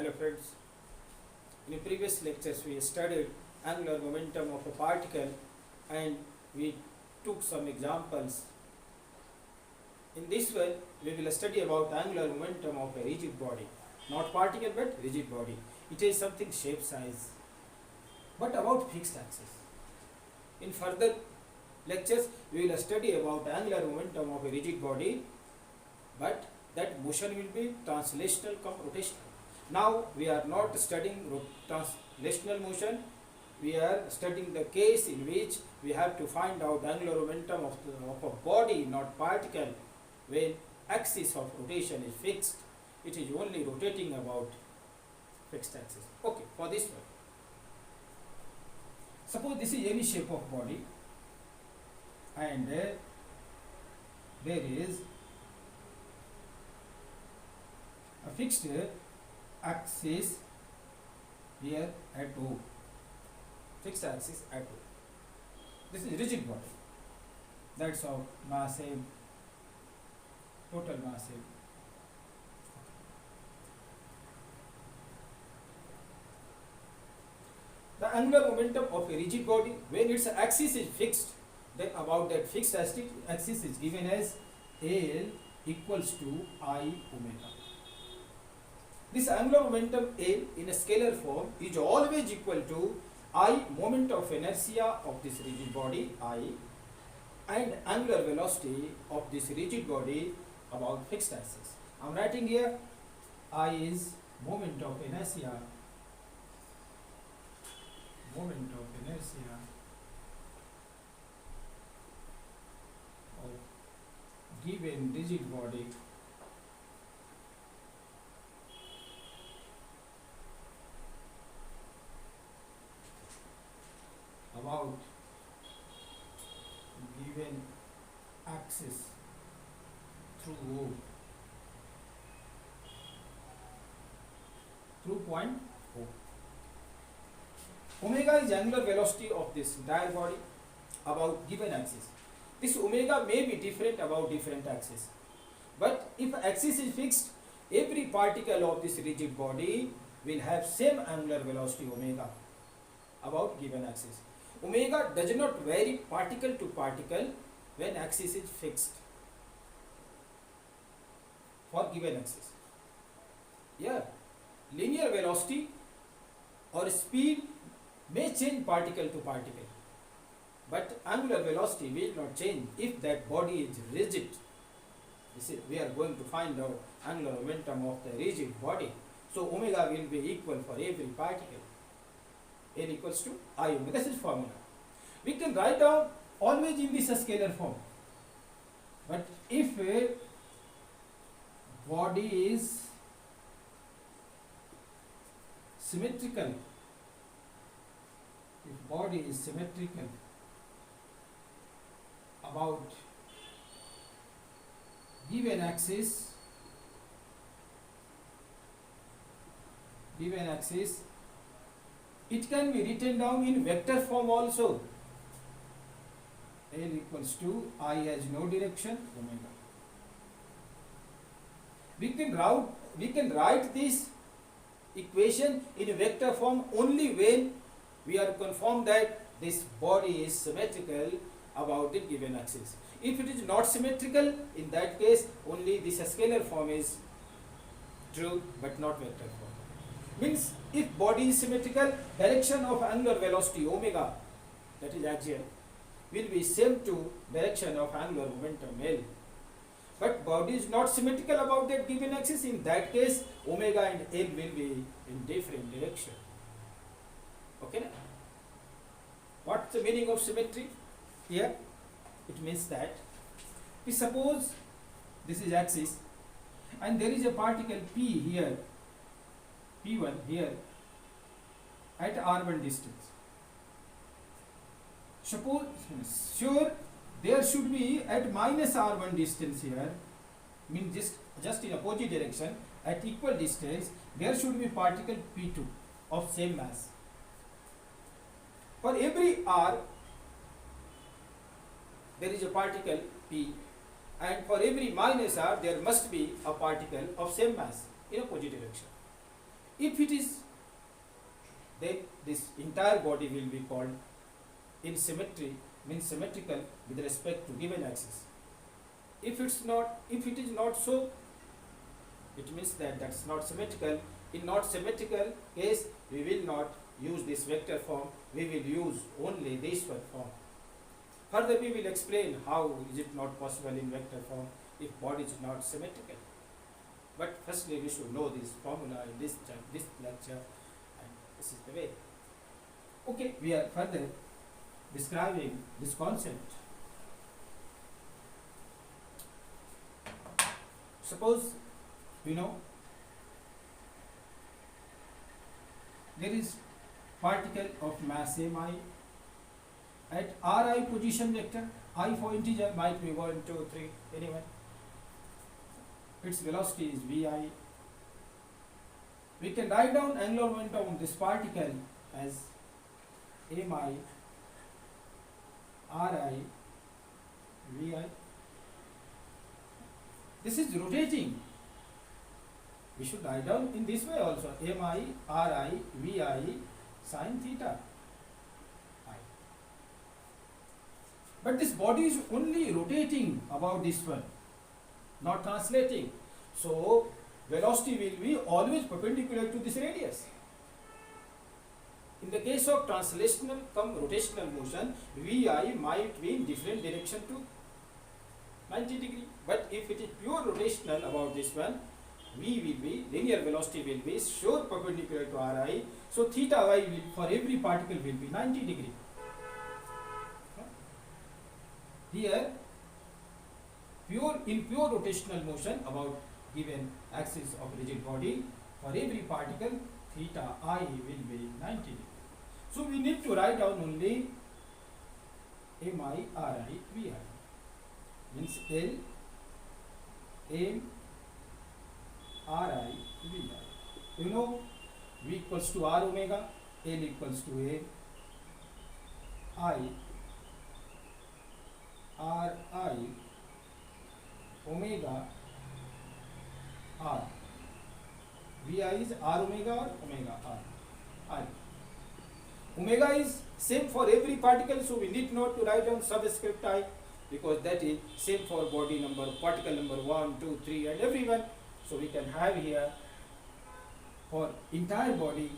Hello friends, in previous lectures we studied angular momentum of a particle and we took some examples. In this way we will study about angular momentum of a rigid body, not particle but rigid body. It is something shape size, but about fixed axis. In further lectures we will study about angular momentum of a rigid body, but that motion will be translational cum rotational. Now we are not studying translational motion, we are studying the case in which we have to find out angular momentum of a body, not particle, when axis of rotation is fixed. It is only rotating about fixed axis. Okay, for this one, suppose this is any shape of body and there is a fixed axis here at O, fixed axis at O. This is rigid body, that's of mass m, total mass m. The angular momentum of a rigid body when its axis is fixed, then about that fixed axis is given as L equals to I omega. This angular momentum L in a scalar form is always equal to I moment of inertia of this rigid body I and angular velocity of this rigid body about fixed axis. I am writing here I is moment of inertia of given rigid body about given axis through O, through point O. Omega is angular velocity of this entire body about given axis. This omega may be different about different axes, but if axis is fixed, every particle of this rigid body will have same angular velocity omega about given axis. Omega does not vary particle to particle when axis is fixed for given axis. Yeah, linear velocity or speed may change particle to particle, but angular velocity will not change if that body is rigid. We are going to find out angular momentum of the rigid body. So omega will be equal for every particle. N equals to I omega. This is formula. We can write down always in this scalar form. But if a body is symmetrical, about given axis, it can be written down in vector form also. L equals to I has no direction omega. We can write this equation in vector form only when we are confirmed that this body is symmetrical about the given axis. If it is not symmetrical, in that case only this scalar form is true but not vector form. Means if body is symmetrical, direction of angular velocity omega, that is axial, will be same to direction of angular momentum L. But body is not symmetrical about that given axis, in that case omega and L will be in different direction. Okay? What's the meaning of symmetry here? It means that we suppose this is axis and there is a particle P here, P1 here at R1 distance. Suppose, sure, there should be at minus R1 distance here, means just in opposite direction, at equal distance, there should be particle P2 of same mass. For every R, there is a particle P, and for every minus R, there must be a particle of same mass in opposite direction. If it is, then this entire body will be called in symmetry, means symmetrical with respect to given axis. If it is not so, it means that that's not symmetrical. In not symmetrical case, we will not use this vector form, we will use only this one form. Further we will explain how is it not possible in vector form if body is not symmetrical. But firstly we should know this formula in this lecture, and this is the way. Okay, we are further describing this concept. Suppose we know there is particle of mass mi at ri position vector, I for integer might be 1, 2, 3, anyone. Its velocity is vi. We can write down angular momentum of this particle as mi ri vi. This is rotating. We should write down in this way also, mi ri vi sin theta I. But this body is only rotating about this one, not translating. So velocity will be always perpendicular to this radius. In the case of translational cum rotational motion, vi might be in different direction to 90 degree. But if it is pure rotational about this one, v will be, linear velocity will be sure perpendicular to ri. So theta y will, for every particle will be 90 degree. Here, in pure rotational motion about given axis of rigid body, for every particle theta I will be 90 degree. So we need to write down only mi ri vi, means L m ri vi. You know, v equals to r omega, L equals to a I r I omega r. Vi is r omega or omega r I. Omega is same for every particle, so we need not to write down subscript I, because that is same for body number, particle number 1, 2, 3 and everyone. So we can have here for entire body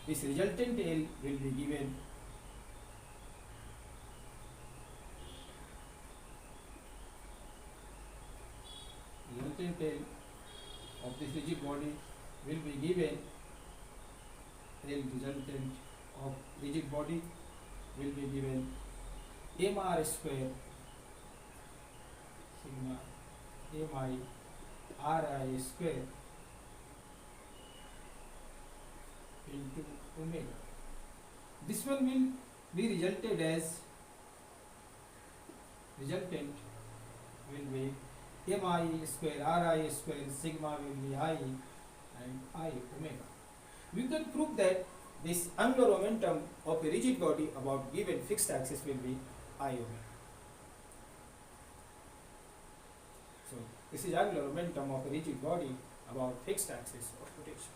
this resultant L will be given resultant L of this rigid body will be given L resultant of rigid body will be given mr square sigma mi ri square into omega. This one will be resulted as resultant will be mi square ri square sigma will be I and I omega. We can prove that this angular momentum of a rigid body about given fixed axis will be I omega. So this is angular momentum of a rigid body about fixed axis of rotation.